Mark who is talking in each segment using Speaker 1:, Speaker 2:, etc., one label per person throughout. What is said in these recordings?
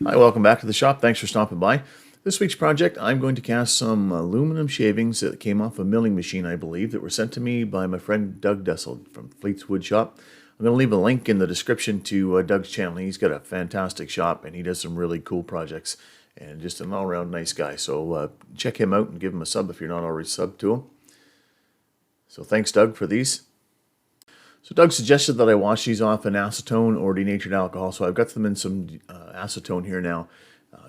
Speaker 1: Hi, welcome back to the shop. Thanks for stopping by. This week's project, I'm going to cast some aluminum shavings that came off a milling machine, I believe, that were sent to me by my friend Doug Dessel from Fleet's Wood Shop. I'm going to leave a link in the description to Doug's channel. He's got a fantastic shop and he does some really cool projects and just an all-around nice guy. So check him out and give him a sub if you're not already subbed to him. So thanks, Doug, for these. So Doug suggested that I wash these off in acetone or denatured alcohol, so I've got them in some acetone here now.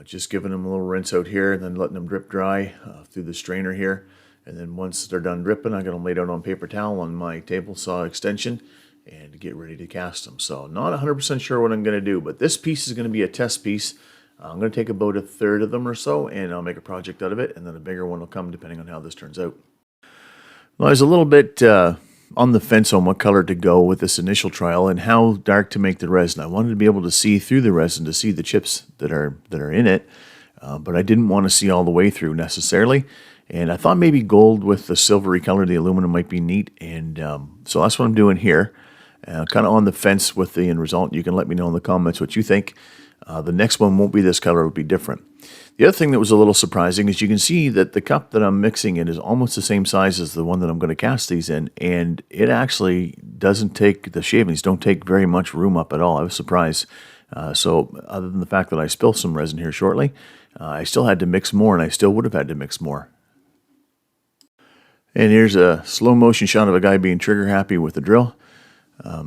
Speaker 1: Just giving them a little rinse out here and then letting them drip dry through the strainer here. And then once they're done dripping, I'm going to lay it out on paper towel on my table saw extension and get ready to cast them. So not 100% sure what I'm going to do, but this piece is going to be a test piece. I'm going to take about a third of them or so and I'll make a project out of it, and then a bigger one will come depending on how this turns out. Well, I was a little bit on the fence on what color to go with this initial trial and how dark to make the resin. I wanted to be able to see through the resin to see the chips that are in it, but I didn't want to see all the way through necessarily. And I thought maybe gold with the silvery color of the aluminum might be neat, and so that's what I'm doing here. Kind of on the fence with the end result. You can let me know in the comments what you think. The next one won't be this color, it will be different. The other thing that was a little surprising is you can see that the cup that I'm mixing in is almost the same size as the one that I'm going to cast these in, and it actually doesn't take, the shavings don't take very much room up at all. I was surprised. So other than the fact that I spill some resin here shortly, I still had to mix more, and I still would have had to mix more. And here's a slow motion shot of a guy being trigger happy with the drill.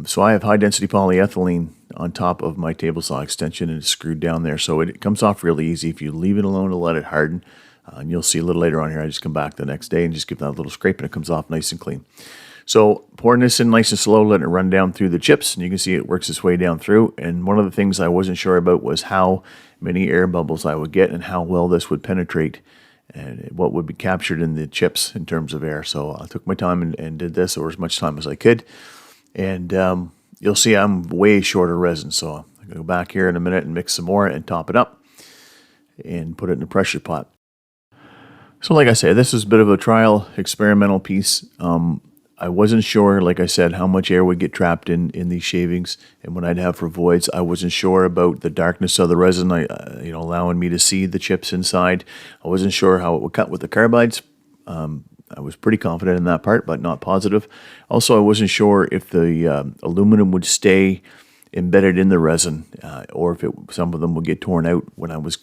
Speaker 1: So I have high density polyethylene on top of my table saw extension, and it's screwed down there, so it comes off really easy if you leave it alone and let it harden. And you'll see a little later on here, I just come back the next day and just give that a little scrape and it comes off nice and clean. So pouring this in nice and slow, letting it run down through the chips, and you can see it works its way down through. And one of the things I wasn't sure about was how many air bubbles I would get and how well this would penetrate and what would be captured in the chips in terms of air. So I took my time and did this, or as much time as I could. And you'll see I'm way short of resin, so I'm going to go back here in a minute and mix some more and top it up and put it in a pressure pot. So like I said, this is a bit of a trial experimental piece. I wasn't sure, like I said, how much air would get trapped in these shavings and what I'd have for voids. I wasn't sure about the darkness of the resin, allowing me to see the chips inside. I wasn't sure how it would cut with the carbides. I was pretty confident in that part, but not positive. Also, I wasn't sure if the aluminum would stay embedded in the resin, or if some of them would get torn out when I was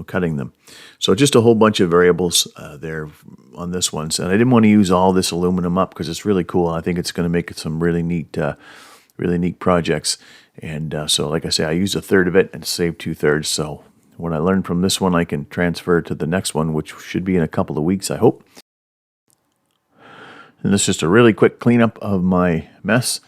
Speaker 1: cutting them. So just a whole bunch of variables there on this one. And I didn't want to use all this aluminum up because it's really cool. I think it's going to make some really neat projects. And so, like I say, I used a third of it and saved 2/3. So what I learned from this one, I can transfer to the next one, which should be in a couple of weeks, I hope. And this is just a really quick cleanup of my mess.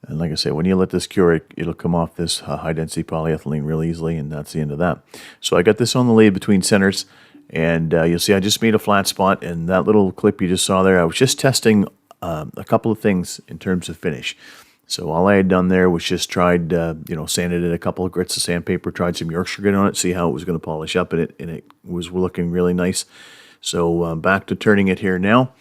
Speaker 1: And like I say, when you let this cure, it'll come off this high-density polyethylene real easily, and that's the end of that. So I got this on the lathe between centers, and you'll see I just made a flat spot, and that little clip you just saw there, I was just testing a couple of things in terms of finish. So all I had done there was just tried, sanded it a couple of grits of sandpaper, tried some Yorkshire grit on it, see how it was going to polish up, and it was looking really nice. So back to turning it here now.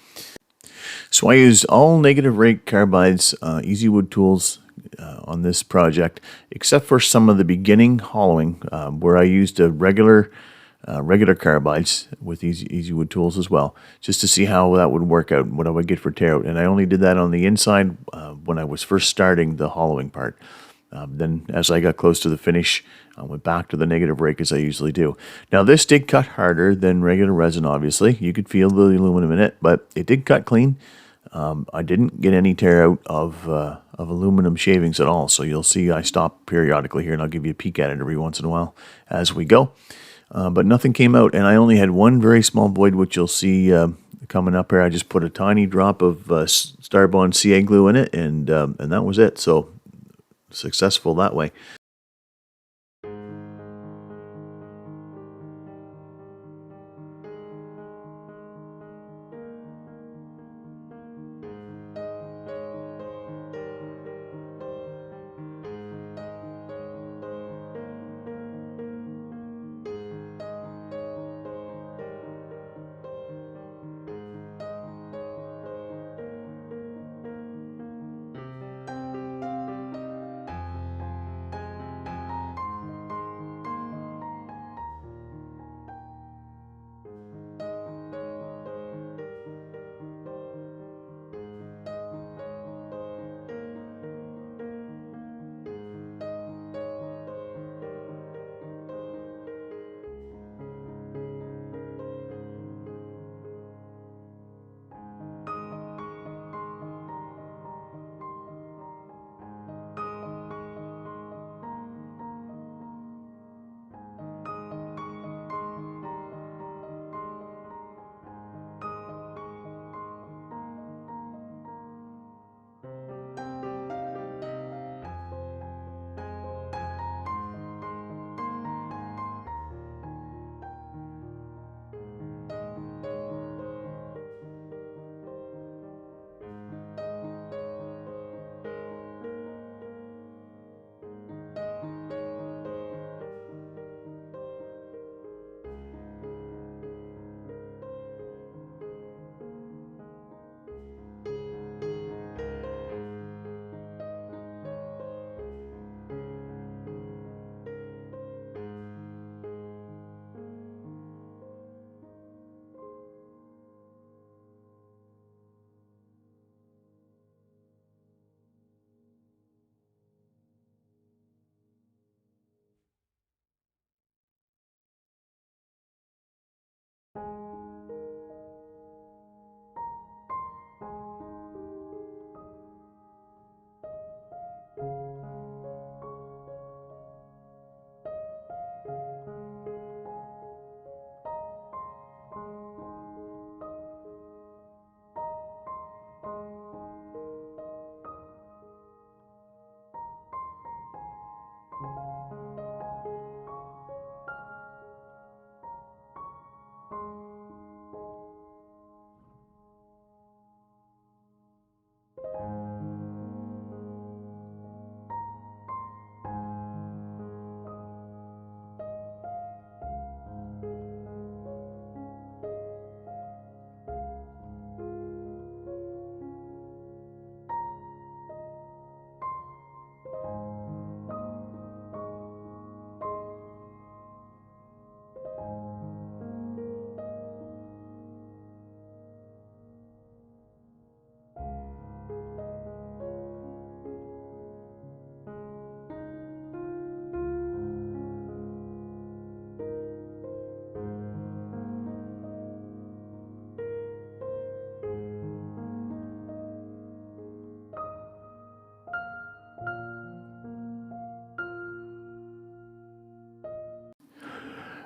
Speaker 1: So I used all negative rate carbides, Easy Wood tools on this project, except for some of the beginning hollowing where I used a regular carbides with Easy Wood tools as well, just to see how that would work out, what I would get for tear out. And I only did that on the inside when I was first starting the hollowing part. Then as I got close to the finish, I went back to the negative rake as I usually do. Now this did cut harder than regular resin, obviously. You could feel the aluminum in it, but it did cut clean. I didn't get any tear out of aluminum shavings at all, so you'll see I stop periodically here, and I'll give you a peek at it every once in a while as we go. But nothing came out, and I only had one very small void, which you'll see coming up here. I just put a tiny drop of Starbond CA glue in it, and that was it. So successful that way.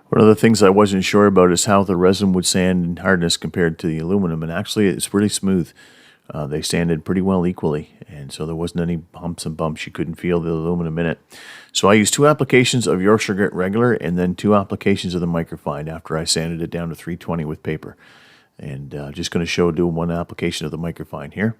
Speaker 1: One of the things I wasn't sure about is how the resin would sand in hardness compared to the aluminum, and actually it's really smooth. They sanded pretty well equally, and so there wasn't any humps and bumps. You couldn't feel the aluminum in it. So I used 2 applications of Yorkshire Grit regular and then 2 applications of the microfine after I sanded it down to 320 with paper. And just going to show doing 1 application of the microfine here.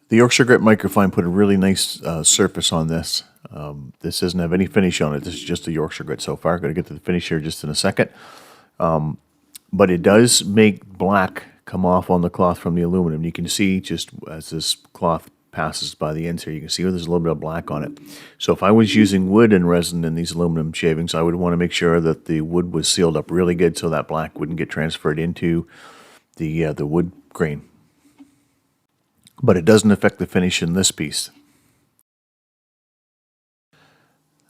Speaker 1: The Yorkshire Grit microfine put a really nice surface on this. This doesn't have any finish on it. This is just the Yorkshire Grit so far. Going to get to the finish here just in a second. But it does make black come off on the cloth from the aluminum. You can see just as this cloth passes by the ends here, you can see there's a little bit of black on it. So if I was using wood and resin in these aluminum shavings, I would want to make sure that the wood was sealed up really good so that black wouldn't get transferred into the wood grain. But it doesn't affect the finish in this piece.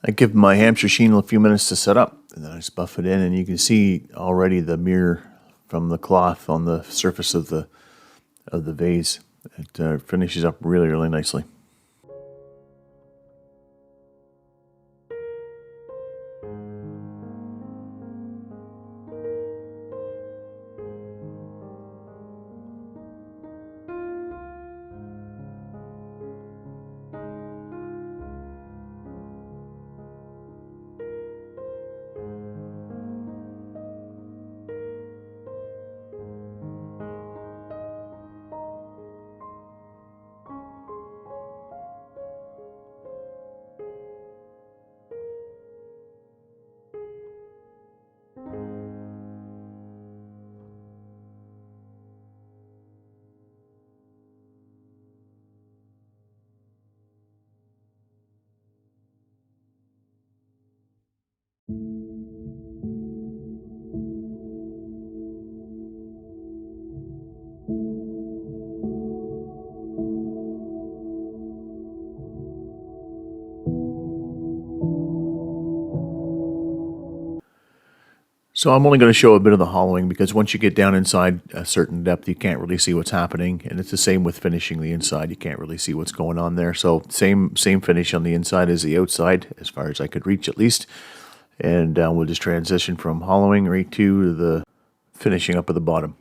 Speaker 1: I give my Hampshire Sheen a few minutes to set up, and then I just buff it in, and you can see already the mirror from the cloth on the surface of the vase. It finishes up really, really nicely. So I'm only going to show a bit of the hollowing because once you get down inside a certain depth, you can't really see what's happening. And it's the same with finishing the inside. You can't really see what's going on there. So same finish on the inside as the outside, as far as I could reach at least. And we'll just transition from hollowing right to the finishing up at the bottom.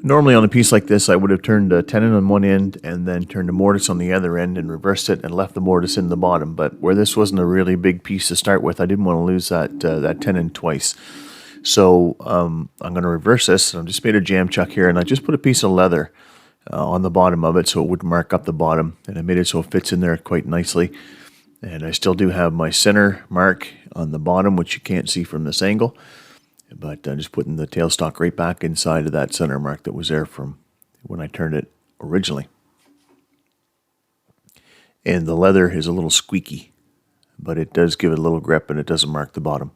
Speaker 1: Normally on a piece like this, I would have turned a tenon on one end and then turned a mortise on the other end and reversed it and left the mortise in the bottom. But where this wasn't a really big piece to start with, I didn't want to lose that tenon twice. So I'm going to reverse this. I just made a jam chuck here, and I just put a piece of leather on the bottom of it so it would mark up the bottom. And I made it so it fits in there quite nicely. And I still do have my center mark on the bottom, which you can't see from this angle. But I'm just putting the tailstock right back inside of that center mark that was there from when I turned it originally. And the leather is a little squeaky, but it does give it a little grip and it doesn't mark the bottom.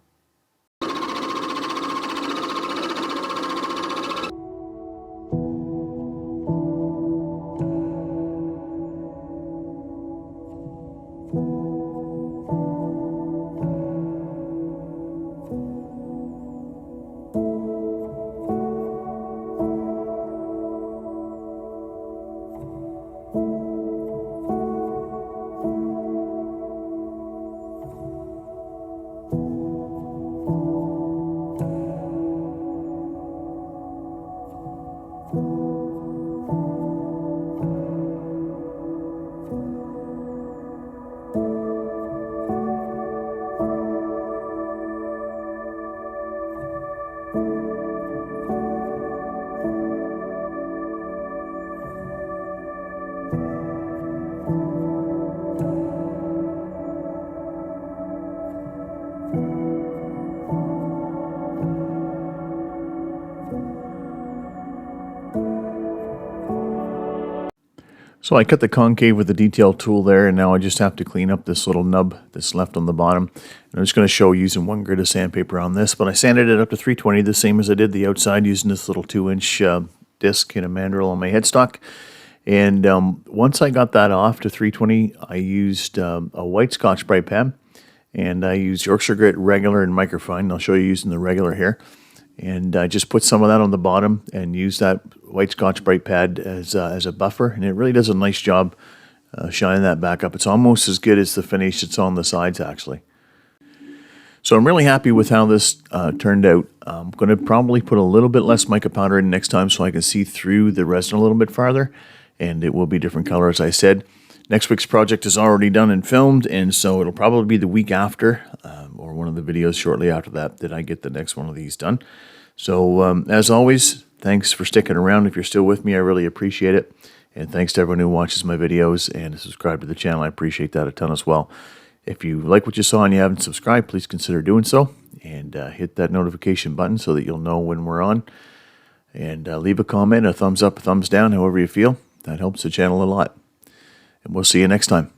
Speaker 1: So I cut the concave with the detail tool there, and now I just have to clean up this little nub that's left on the bottom. And I'm just going to show using one grit of sandpaper on this, but I sanded it up to 320, the same as I did the outside, using this little 2-inch disc and a mandrel on my headstock. And once I got that off to 320, I used a white Scotch-Brite pad, and I used Yorkshire grit regular and microfine. I'll show you using the regular here. And I just put some of that on the bottom and use that white Scotch-Brite pad as a buffer. And it really does a nice job shining that back up. It's almost as good as the finish that's on the sides, actually. So I'm really happy with how this turned out. I'm going to probably put a little bit less mica powder in next time so I can see through the resin a little bit farther. And it will be different color, as I said. Next week's project is already done and filmed, and so it'll probably be the week after, or one of the videos shortly after that I get the next one of these done. So, as always, thanks for sticking around. If you're still with me, I really appreciate it. And thanks to everyone who watches my videos and subscribe to the channel. I appreciate that a ton as well. If you like what you saw and you haven't subscribed, please consider doing so. And hit that notification button so that you'll know when we're on. And leave a comment, a thumbs up, a thumbs down, however you feel. That helps the channel a lot. And we'll see you next time.